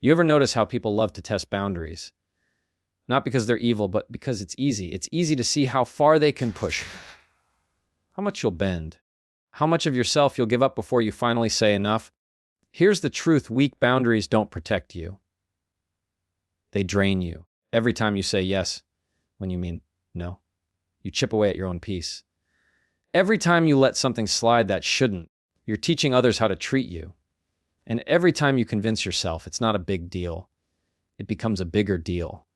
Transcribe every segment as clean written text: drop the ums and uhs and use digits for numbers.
You ever notice how people love to test boundaries? Not because they're evil, but because it's easy. It's easy to see how far they can push, how much you'll bend, how much of yourself you'll give up before you finally say enough. Here's the truth: weak boundaries don't protect you. They drain you. Every time you say yes when you mean no, you chip away at your own peace. Every time you let something slide that shouldn't, you're teaching others how to treat you. And every time you convince yourself it's not a big deal, it becomes a bigger deal.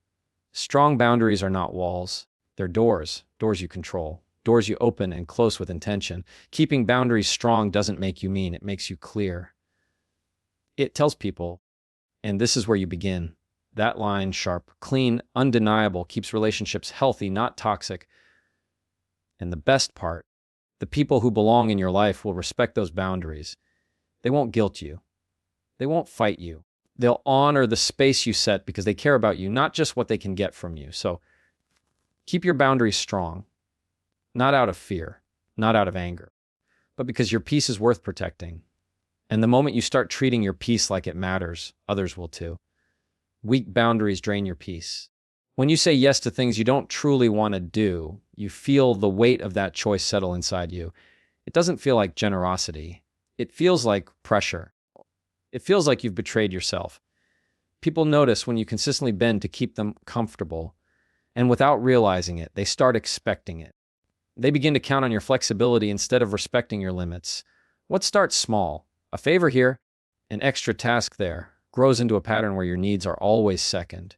Strong boundaries are not walls. They're doors, doors you control, doors you open and close with intention. Keeping boundaries strong doesn't make you mean, it makes you clear. It tells people, and this is where you begin. That line, sharp, clean, undeniable, keeps relationships healthy, not toxic. And the best part, the people who belong in your life will respect those boundaries. They won't guilt you. They won't fight you. They'll honor the space you set because they care about you, not just what they can get from you. So keep your boundaries strong, not out of fear, not out of anger, but because your peace is worth protecting. And the moment you start treating your peace like it matters, others will too. Weak boundaries drain your peace. When you say yes to things you don't truly want to do, you feel the weight of that choice settle inside you. It doesn't feel like generosity. It feels like pressure. It feels like you've betrayed yourself. People notice when you consistently bend to keep them comfortable, and without realizing it, they start expecting it. They begin to count on your flexibility instead of respecting your limits. What starts small, a favor here, an extra task there, grows into a pattern where your needs are always second.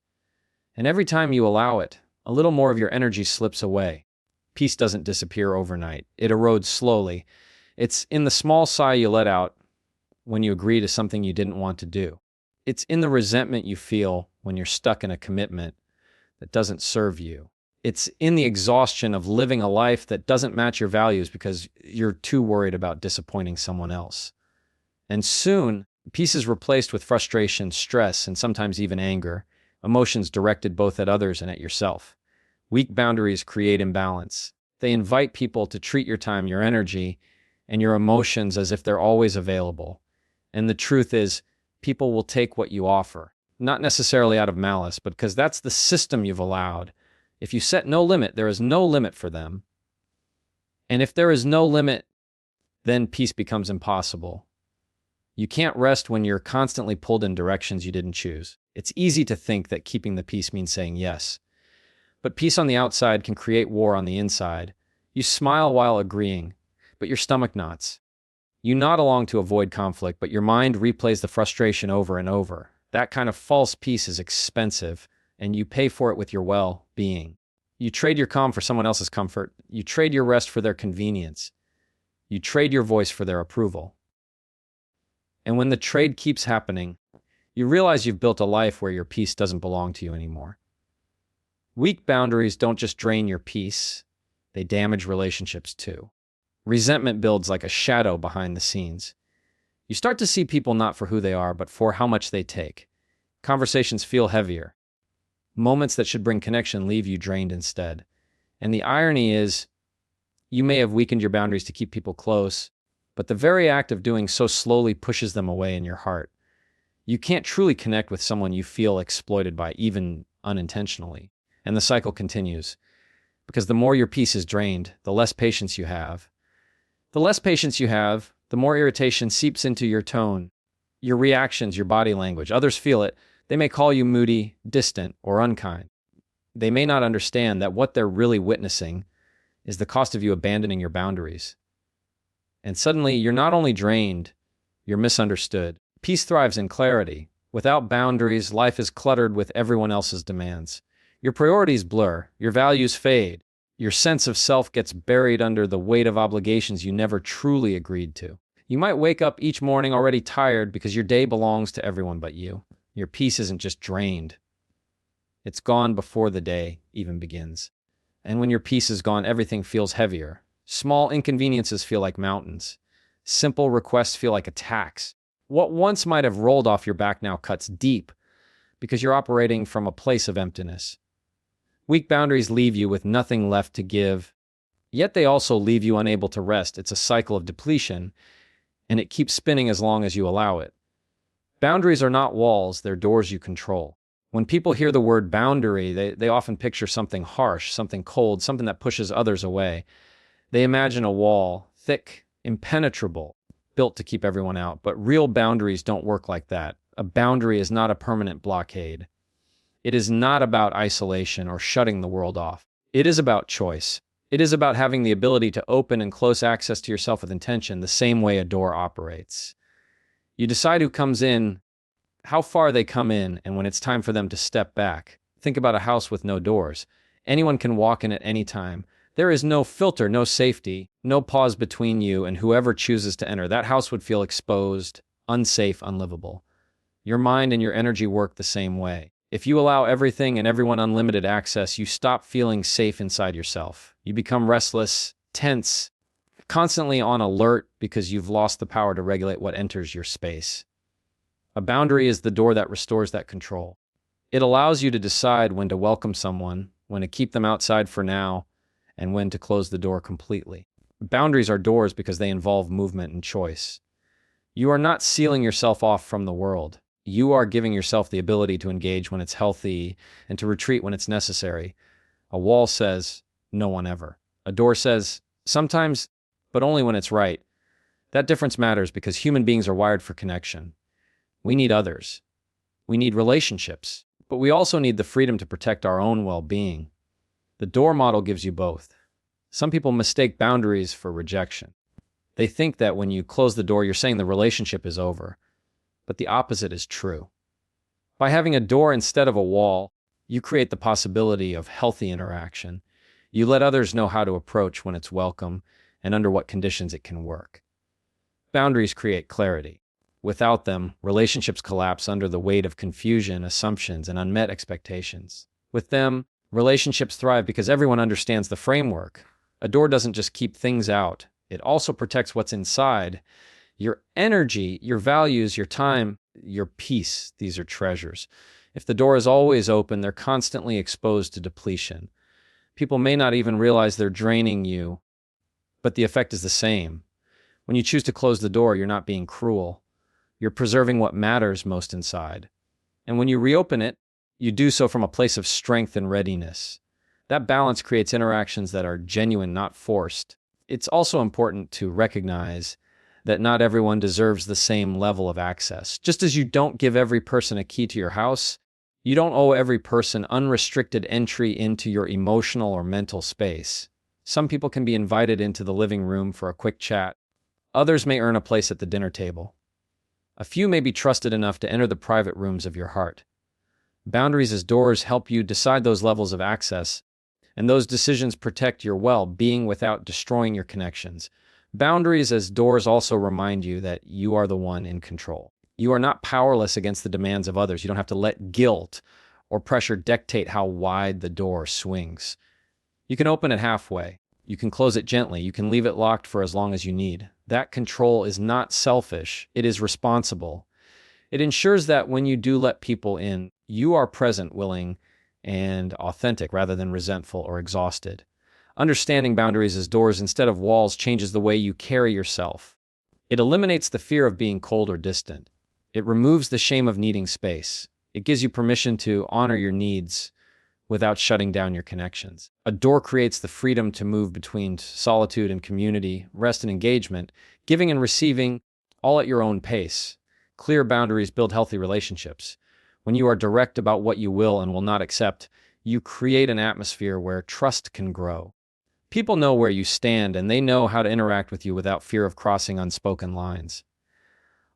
And every time you allow it, a little more of your energy slips away. Peace doesn't disappear overnight. It erodes slowly. It's in the small sigh you let out when you agree to something you didn't want to do. It's in the resentment you feel when you're stuck in a commitment that doesn't serve you. It's in the exhaustion of living a life that doesn't match your values because you're too worried about disappointing someone else. And soon, peace is replaced with frustration, stress, and sometimes even anger, emotions directed both at others and at yourself. Weak boundaries create imbalance. They invite people to treat your time, your energy, and your emotions as if they're always available. And the truth is, people will take what you offer, not necessarily out of malice, but because that's the system you've allowed. If you set no limit, there is no limit for them. And if there is no limit, then peace becomes impossible. You can't rest when you're constantly pulled in directions you didn't choose. It's easy to think that keeping the peace means saying yes. But peace on the outside can create war on the inside. You smile while agreeing, but your stomach knots. You nod along to avoid conflict, but your mind replays the frustration over and over. That kind of false peace is expensive, and you pay for it with your well-being. You trade your calm for someone else's comfort. You trade your rest for their convenience. You trade your voice for their approval. And when the trade keeps happening, you realize you've built a life where your peace doesn't belong to you anymore. Weak boundaries don't just drain your peace, they damage relationships too. Resentment builds like a shadow behind the scenes. You start to see people not for who they are, but for how much they take. Conversations feel heavier. Moments that should bring connection leave you drained instead. And the irony is, you may have weakened your boundaries to keep people close, but the very act of doing so slowly pushes them away in your heart. You can't truly connect with someone you feel exploited by, even unintentionally. And the cycle continues. Because the more your peace is drained, the less patience you have. The less patience you have, the more irritation seeps into your tone, your reactions, your body language. Others feel it. They may call you moody, distant, or unkind. They may not understand that what they're really witnessing is the cost of you abandoning your boundaries. And suddenly, you're not only drained, you're misunderstood. Peace thrives in clarity. Without boundaries, life is cluttered with everyone else's demands. Your priorities blur, your values fade, your sense of self gets buried under the weight of obligations you never truly agreed to. You might wake up each morning already tired because your day belongs to everyone but you. Your peace isn't just drained. It's gone before the day even begins. And when your peace is gone, everything feels heavier. Small inconveniences feel like mountains. Simple requests feel like attacks. What once might have rolled off your back now cuts deep because you're operating from a place of emptiness. Weak boundaries leave you with nothing left to give, yet they also leave you unable to rest. It's a cycle of depletion, and it keeps spinning as long as you allow it. Boundaries are not walls, they're doors you control. When people hear the word boundary, they often picture something harsh, something cold, something that pushes others away. They imagine a wall, thick, impenetrable, built to keep everyone out. But real boundaries don't work like that. A boundary is not a permanent blockade. It is not about isolation or shutting the world off. It is about choice. It is about having the ability to open and close access to yourself with intention, the same way a door operates. You decide who comes in, how far they come in, and when it's time for them to step back. Think about a house with no doors. Anyone can walk in at any time. There is no filter, no safety, no pause between you and whoever chooses to enter. That house would feel exposed, unsafe, unlivable. Your mind and your energy work the same way. If you allow everything and everyone unlimited access, you stop feeling safe inside yourself. You become restless, tense, constantly on alert because you've lost the power to regulate what enters your space. A boundary is the door that restores that control. It allows you to decide when to welcome someone, when to keep them outside for now, and when to close the door completely. Boundaries are doors because they involve movement and choice. You are not sealing yourself off from the world. You are giving yourself the ability to engage when it's healthy and to retreat when it's necessary. A wall says, no one ever. A door says, sometimes, but only when it's right. That difference matters because human beings are wired for connection. We need others. We need relationships, but we also need the freedom to protect our own well-being. The door model gives you both. Some people mistake boundaries for rejection. They think that when you close the door, you're saying the relationship is over. But the opposite is true. By having a door instead of a wall, you create the possibility of healthy interaction. You let others know how to approach when it's welcome and under what conditions it can work. Boundaries create clarity. Without them, relationships collapse under the weight of confusion, assumptions, and unmet expectations. With them, relationships thrive because everyone understands the framework. A door doesn't just keep things out. It also protects what's inside. Your energy, your values, your time, your peace, these are treasures. If the door is always open, they're constantly exposed to depletion. People may not even realize they're draining you, but the effect is the same. When you choose to close the door, you're not being cruel. You're preserving what matters most inside. And when you reopen it, you do so from a place of strength and readiness. That balance creates interactions that are genuine, not forced. It's also important to recognize that not everyone deserves the same level of access. Just as you don't give every person a key to your house, you don't owe every person unrestricted entry into your emotional or mental space. Some people can be invited into the living room for a quick chat. Others may earn a place at the dinner table. A few may be trusted enough to enter the private rooms of your heart. Boundaries as doors help you decide those levels of access, and those decisions protect your well-being without destroying your connections. Boundaries as doors also remind you that you are the one in control. You are not powerless against the demands of others. You don't have to let guilt or pressure dictate how wide the door swings. You can open it halfway. You can close it gently. You can leave it locked for as long as you need. That control is not selfish. It is responsible. It ensures that when you do let people in, you are present, willing, and authentic rather than resentful or exhausted. Understanding boundaries as doors instead of walls changes the way you carry yourself. It eliminates the fear of being cold or distant. It removes the shame of needing space. It gives you permission to honor your needs without shutting down your connections. A door creates the freedom to move between solitude and community, rest and engagement, giving and receiving, all at your own pace. Clear boundaries build healthy relationships. When you are direct about what you will and will not accept, you create an atmosphere where trust can grow. People know where you stand, and they know how to interact with you without fear of crossing unspoken lines.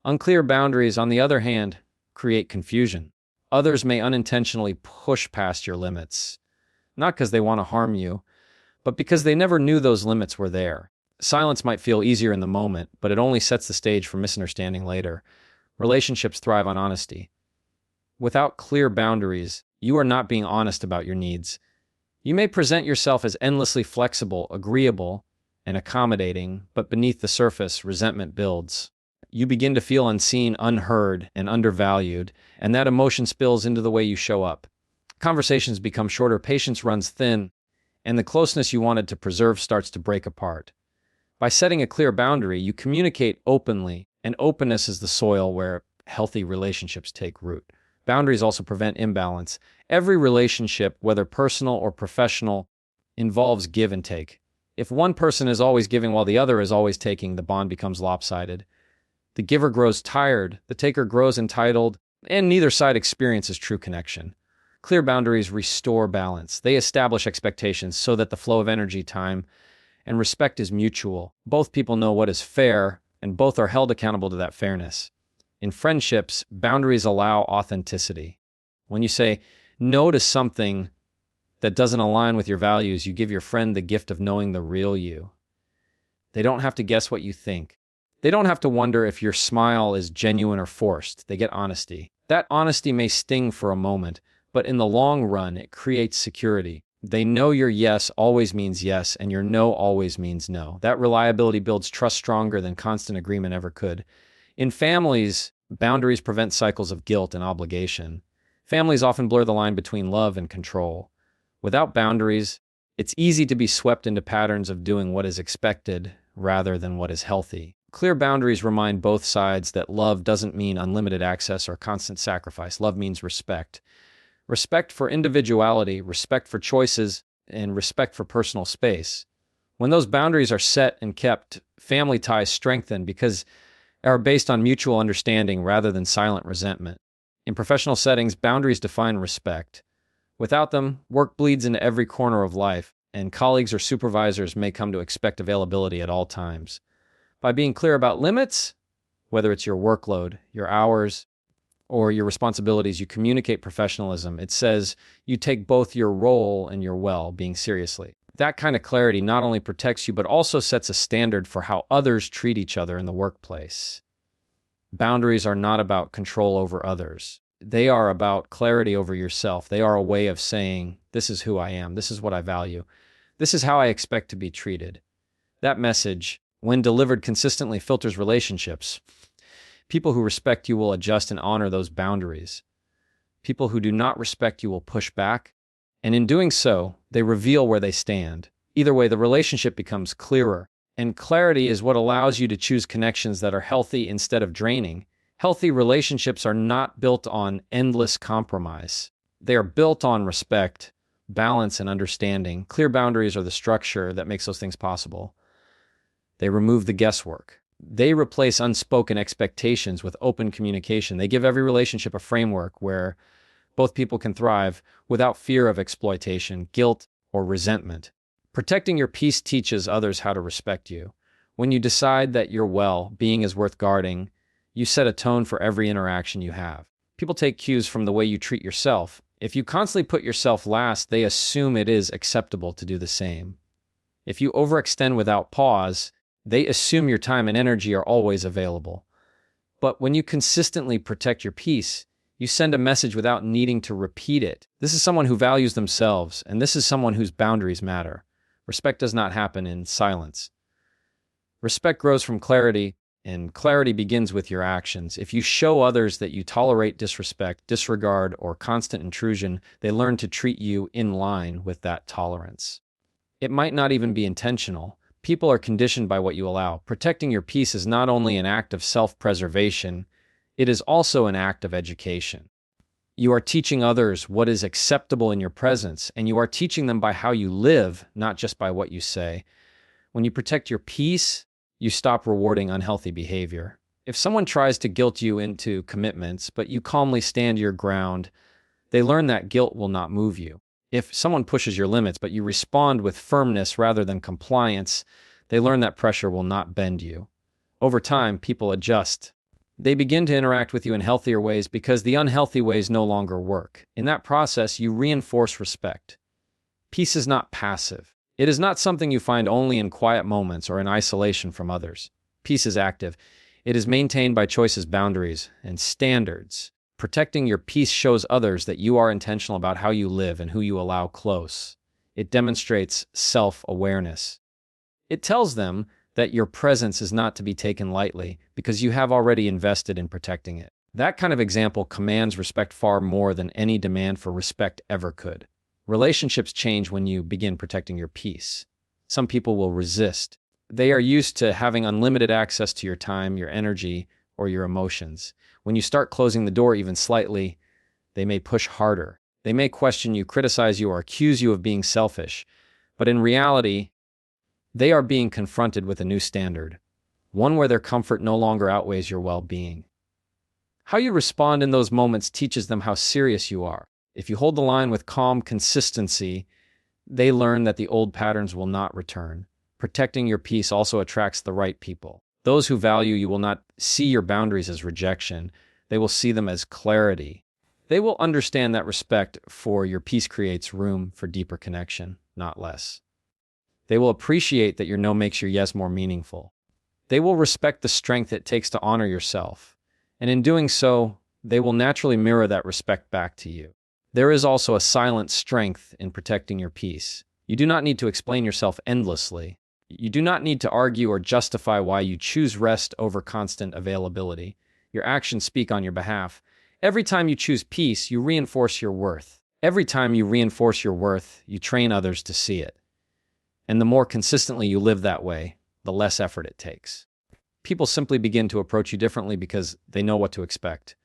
Unclear boundaries, on the other hand, create confusion. Others may unintentionally push past your limits, not because they want to harm you, but because they never knew those limits were there. Silence might feel easier in the moment, but it only sets the stage for misunderstanding later. Relationships thrive on honesty. Without clear boundaries, you are not being honest about your needs. You may present yourself as endlessly flexible, agreeable, and accommodating, but beneath the surface, resentment builds. You begin to feel unseen, unheard, and undervalued, and that emotion spills into the way you show up. Conversations become shorter, patience runs thin, and the closeness you wanted to preserve starts to break apart. By setting a clear boundary, you communicate openly, and openness is the soil where healthy relationships take root. Boundaries also prevent imbalance. Every relationship, whether personal or professional, involves give and take. If one person is always giving while the other is always taking, the bond becomes lopsided. The giver grows tired, the taker grows entitled, and neither side experiences true connection. Clear boundaries restore balance. They establish expectations so that the flow of energy, time, and respect is mutual. Both people know what is fair, and both are held accountable to that fairness. In friendships, boundaries allow authenticity. When you say no to something that doesn't align with your values, you give your friend the gift of knowing the real you. They don't have to guess what you think. They don't have to wonder if your smile is genuine or forced. They get honesty. That honesty may sting for a moment, but in the long run, it creates security. They know your yes always means yes, and your no always means no. That reliability builds trust stronger than constant agreement ever could. In families, boundaries prevent cycles of guilt and obligation. Families often blur the line between love and control. Without boundaries, it's easy to be swept into patterns of doing what is expected rather than what is healthy. Clear boundaries remind both sides that love doesn't mean unlimited access or constant sacrifice. Love means respect. Respect for individuality, respect for choices, and respect for personal space. When those boundaries are set and kept, family ties strengthen because they are based on mutual understanding rather than silent resentment. In professional settings, boundaries define respect. Without them, work bleeds into every corner of life, and colleagues or supervisors may come to expect availability at all times. By being clear about limits, whether it's your workload, your hours, or your responsibilities, you communicate professionalism. It says you take both your role and your well-being seriously. That kind of clarity not only protects you, but also sets a standard for how others treat each other in the workplace. Boundaries are not about control over others. They are about clarity over yourself. They are a way of saying, this is who I am. This is what I value. This is how I expect to be treated. That message, when delivered consistently, filters relationships. People who respect you will adjust and honor those boundaries. People who do not respect you will push back, and in doing so, they reveal where they stand. Either way, the relationship becomes clearer, and clarity is what allows you to choose connections that are healthy instead of draining. Healthy relationships are not built on endless compromise. They are built on respect, balance, and understanding. Clear boundaries are the structure that makes those things possible. They remove the guesswork. They replace unspoken expectations with open communication. They give every relationship a framework where both people can thrive without fear of exploitation, guilt, or resentment. Protecting your peace teaches others how to respect you. When you decide that your well-being is worth guarding, you set a tone for every interaction you have. People take cues from the way you treat yourself. If you constantly put yourself last, they assume it is acceptable to do the same. If you overextend without pause, they assume your time and energy are always available. But when you consistently protect your peace, you send a message without needing to repeat it. This is someone who values themselves, and this is someone whose boundaries matter. Respect does not happen in silence. Respect grows from clarity, and clarity begins with your actions. If you show others that you tolerate disrespect, disregard, or constant intrusion, they learn to treat you in line with that tolerance. It might not even be intentional. People are conditioned by what you allow. Protecting your peace is not only an act of self-preservation, it is also an act of education. You are teaching others what is acceptable in your presence, and you are teaching them by how you live, not just by what you say. When you protect your peace, you stop rewarding unhealthy behavior. If someone tries to guilt you into commitments, but you calmly stand your ground, they learn that guilt will not move you. If someone pushes your limits, but you respond with firmness rather than compliance, they learn that pressure will not bend you. Over time, people adjust. They begin to interact with you in healthier ways because the unhealthy ways no longer work. In that process, you reinforce respect. Peace is not passive. It is not something you find only in quiet moments or in isolation from others. Peace is active. It is maintained by choices, boundaries, and standards. Protecting your peace shows others that you are intentional about how you live and who you allow close. It demonstrates self-awareness. It tells them that your presence is not to be taken lightly because you have already invested in protecting it. That kind of example commands respect far more than any demand for respect ever could. Relationships change when you begin protecting your peace. Some people will resist. They are used to having unlimited access to your time, your energy, or your emotions. When you start closing the door even slightly, they may push harder. They may question you, criticize you, or accuse you of being selfish. But in reality, they are being confronted with a new standard, one where their comfort no longer outweighs your well-being. How you respond in those moments teaches them how serious you are. If you hold the line with calm consistency, they learn that the old patterns will not return. Protecting your peace also attracts the right people. Those who value you will not see your boundaries as rejection. They will see them as clarity. They will understand that respect for your peace creates room for deeper connection, not less. They will appreciate that your no makes your yes more meaningful. They will respect the strength it takes to honor yourself. And in doing so, they will naturally mirror that respect back to you. There is also a silent strength in protecting your peace. You do not need to explain yourself endlessly. You do not need to argue or justify why you choose rest over constant availability. Your actions speak on your behalf. Every time you choose peace, you reinforce your worth. Every time you reinforce your worth, you train others to see it. And the more consistently you live that way, the less effort it takes. People simply begin to approach you differently because they know what to expect.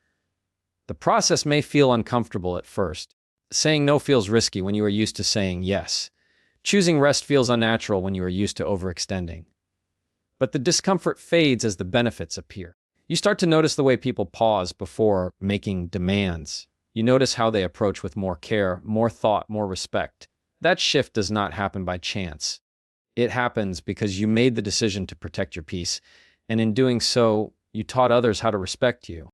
The process may feel uncomfortable at first. Saying no feels risky when you are used to saying yes. Choosing rest feels unnatural when you are used to overextending. But the discomfort fades as the benefits appear. You start to notice the way people pause before making demands. You notice how they approach with more care, more thought, more respect. That shift does not happen by chance. It happens because you made the decision to protect your peace, and in doing so, you taught others how to respect you.